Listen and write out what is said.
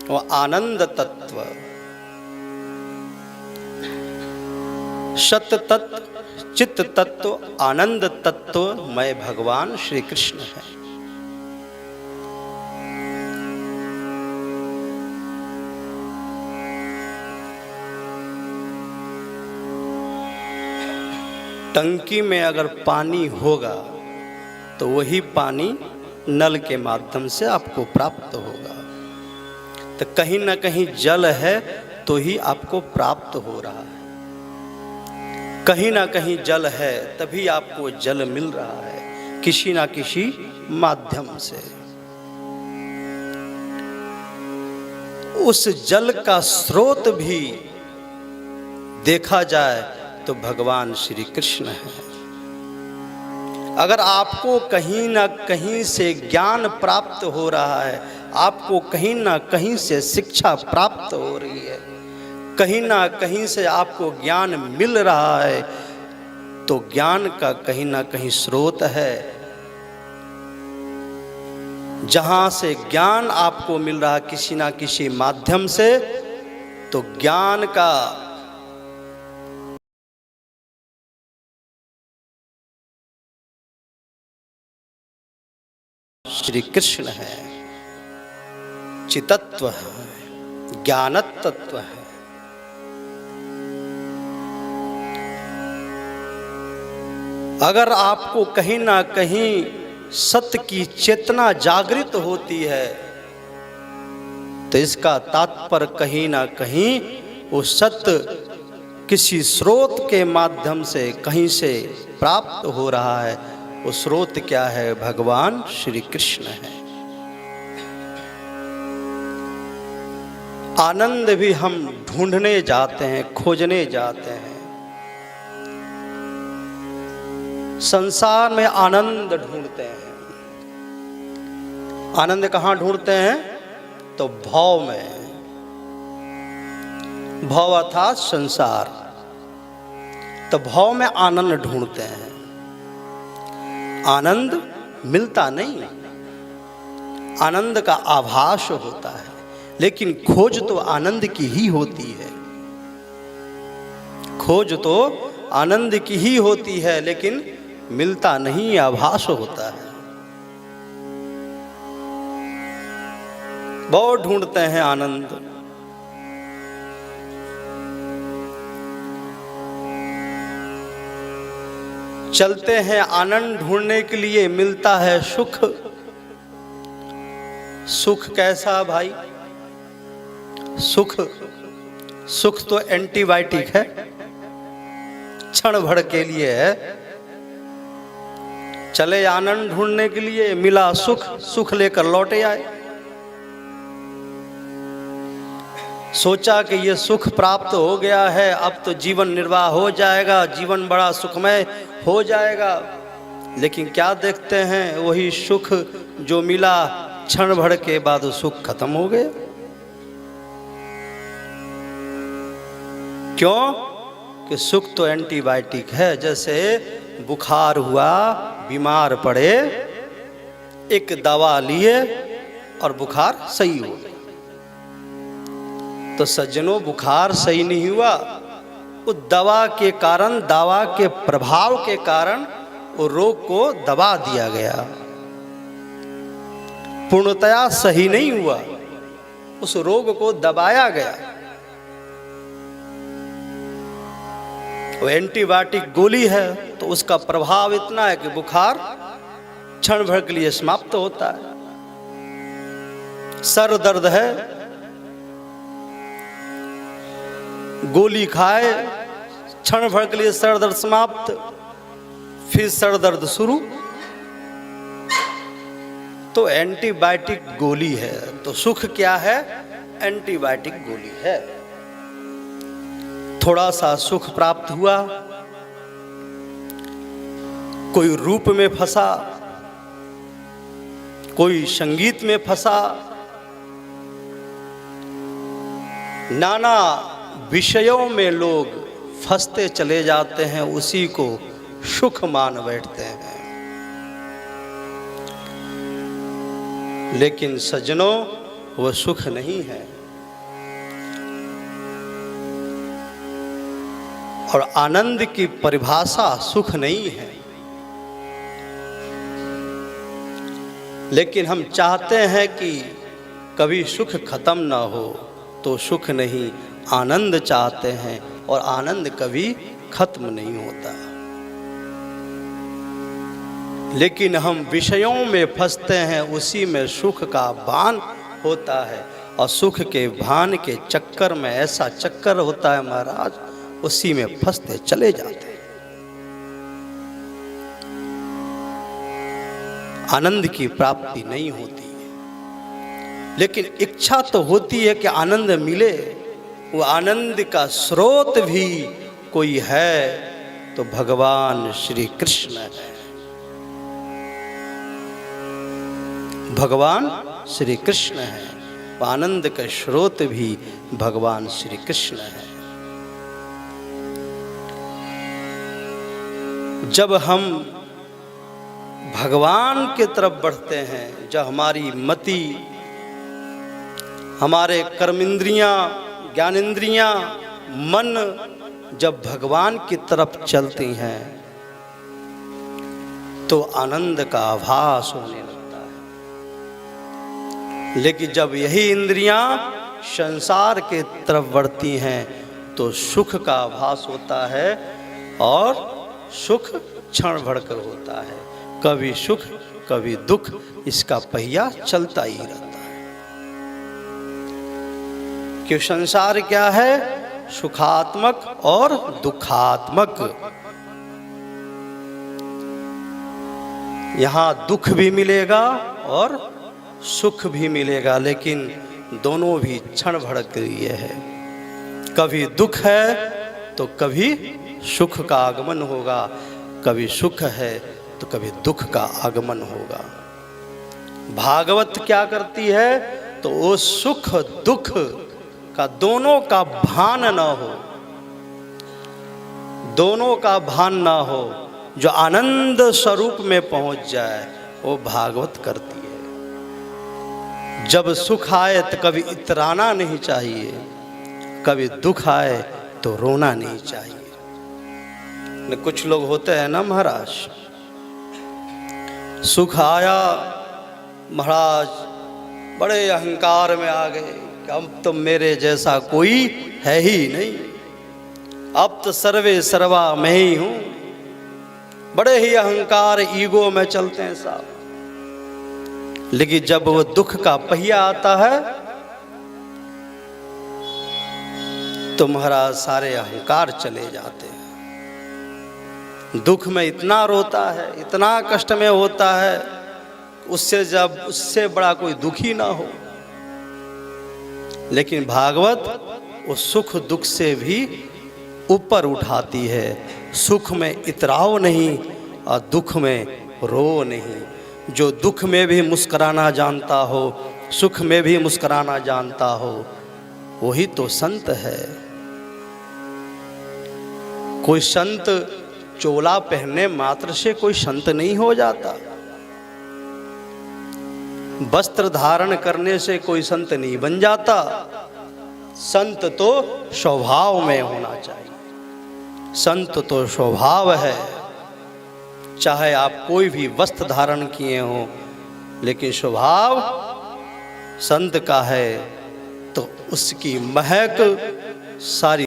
वो आनंद तत्व, सत तत्व, चित्त तत्व, आनंद तत्व मैं भगवान श्री कृष्ण है। टंकी में अगर पानी होगा तो वही पानी नल के माध्यम से आपको प्राप्त होगा। तो कहीं ना कहीं जल है तो ही आपको प्राप्त हो रहा है, कहीं ना कहीं जल है तभी आपको जल मिल रहा है, किसी ना किसी माध्यम से। उस जल का स्रोत भी देखा जाए तो भगवान श्री कृष्ण है। अगर आपको कहीं ना कहीं से ज्ञान प्राप्त हो रहा है, आपको कहीं ना कहीं से शिक्षा प्राप्त हो रही है, कहीं ना कहीं से आपको ज्ञान मिल रहा है, तो ज्ञान का कहीं ना कहीं स्रोत है। जहां से ज्ञान आपको मिल रहा है किसी ना किसी माध्यम से, तो ज्ञान का श्री कृष्ण है, चितत्व है, ज्ञानतत्व है। अगर आपको कहीं ना कहीं सत्य की चेतना जागृत होती है तो इसका तात्पर्य कहीं ना कहीं वो सत्य किसी स्रोत के माध्यम से कहीं से प्राप्त हो रहा है। वो स्रोत क्या है? भगवान श्री कृष्ण है। आनंद भी हम ढूंढने जाते हैं, खोजने जाते हैं। संसार में आनंद ढूंढते हैं। आनंद कहाँ ढूंढते हैं? तो भव में। भव अर्थात संसार। तो भव में आनंद ढूंढते हैं। आनंद मिलता नहीं, आनंद का आभास होता है, लेकिन खोज तो आनंद की ही होती है। खोज तो आनंद की ही होती है, लेकिन मिलता नहीं, आभास होता है। बहुत ढूंढते हैं आनंद। चलते हैं आनंद ढूंढने के लिए, मिलता है सुख। सुख कैसा भाई? सुख तो एंटीबायोटिक है, क्षण भर के लिए है। चले आनंद ढूंढने के लिए, मिला सुख, सुख लेकर लौटे आए। सोचा कि ये सुख प्राप्त हो गया है, अब तो जीवन निर्वाह हो जाएगा, जीवन बड़ा सुखमय हो जाएगा। लेकिन क्या देखते हैं, वही सुख जो मिला क्षण भर के बाद सुख खत्म हो गए। क्यों? कि सुख तो एंटीबायोटिक है। जैसे बुखार हुआ, बीमार पड़े, एक दवा लिए और बुखार सही हो गया। तो सज्जनों, बुखार सही नहीं हुआ, उस दवा के कारण, दवा के प्रभाव के कारण वो रोग को दबा दिया गया। पूर्णतया सही नहीं हुआ, उस रोग को दबाया गया। वो एंटीबायोटिक गोली है तो उसका प्रभाव इतना है कि बुखार क्षण भर के लिए समाप्त होता है। सर दर्द है, गोली खाए, क्षण भर के लिए सर दर्द समाप्त, फिर सर दर्द शुरू। तो एंटीबायोटिक गोली है। तो सुख क्या है? एंटीबायोटिक गोली है। थोड़ा सा सुख प्राप्त हुआ, कोई रूप में फंसा, कोई संगीत में फंसा, नाना विषयों में लोग फंसते चले जाते हैं, उसी को सुख मान बैठते हैं। लेकिन सज्जनों, वो सुख नहीं है। और आनंद की परिभाषा सुख नहीं है। लेकिन हम चाहते हैं कि कभी सुख खत्म ना हो, तो सुख नहीं, आनंद चाहते हैं, और आनंद कभी खत्म नहीं होता। लेकिन हम विषयों में फंसते हैं, उसी में सुख का भान होता है, और सुख के भान के चक्कर में ऐसा चक्कर होता है महाराज, उसी में फंसते चले जाते हैं। आनंद की प्राप्ति नहीं होती है। लेकिन इच्छा तो होती है कि आनंद मिले। वो आनंद का स्रोत भी कोई है तो भगवान श्री कृष्ण है। भगवान श्री कृष्ण है। आनंद का स्रोत भी भगवान श्री कृष्ण है। जब हम भगवान के तरफ बढ़ते हैं, जब हमारी मति, हमारे कर्मेंद्रियां, ज्ञानेंद्रियां, मन जब भगवान की तरफ चलती हैं, तो आनंद का आभास होने लगता है। लेकिन जब यही इंद्रियां संसार के तरफ बढ़ती हैं, तो सुख का आभास होता है, और सुख क्षण भरकर होता है। कभी सुख कभी दुख, इसका पहिया चलता ही रहता है। कि संसार क्या है? सुखात्मक और दुखात्मक। यहाँ दुख भी मिलेगा और सुख भी मिलेगा, लेकिन दोनों भी क्षण भर के लिए है। कभी दुख है तो कभी सुख का आगमन होगा, कभी सुख है तो कभी दुख का आगमन होगा। भागवत क्या करती है? तो वो सुख दुख का दोनों का भान न हो, दोनों का भान ना हो, जो आनंद स्वरूप में पहुंच जाए, वो भागवत करती है। जब सुख आए तो कभी इतराना नहीं चाहिए, कभी दुख आए तो रोना नहीं चाहिए। कुछ लोग होते हैं ना महाराज, सुख आया महाराज बड़े अहंकार में आ गए कि अब तो मेरे जैसा कोई है ही नहीं, अब तो सर्वे सर्वा मैं ही हूं। बड़े ही अहंकार ईगो में चलते हैं साहब। लेकिन जब वो दुख का पहिया आता है तो महाराज सारे अहंकार चले जाते हैं। दुख में इतना रोता है, इतना कष्ट में होता है, उससे बड़ा कोई दुखी ना हो। लेकिन भागवत उस सुख दुख से भी ऊपर उठाती है। सुख में इतराओ नहीं और दुख में रो नहीं। जो दुख में भी मुस्कुराना जानता हो, सुख में भी मुस्कुराना जानता हो, वही तो संत है। कोई संत चोला पहनने मात्र से कोई संत नहीं हो जाता। वस्त्र धारण करने से कोई संत नहीं बन जाता। संत तो स्वभाव में होना चाहिए। संत तो स्वभाव है। चाहे आप कोई भी वस्त्र धारण किए हो, लेकिन स्वभाव संत का है तो उसकी महक सारी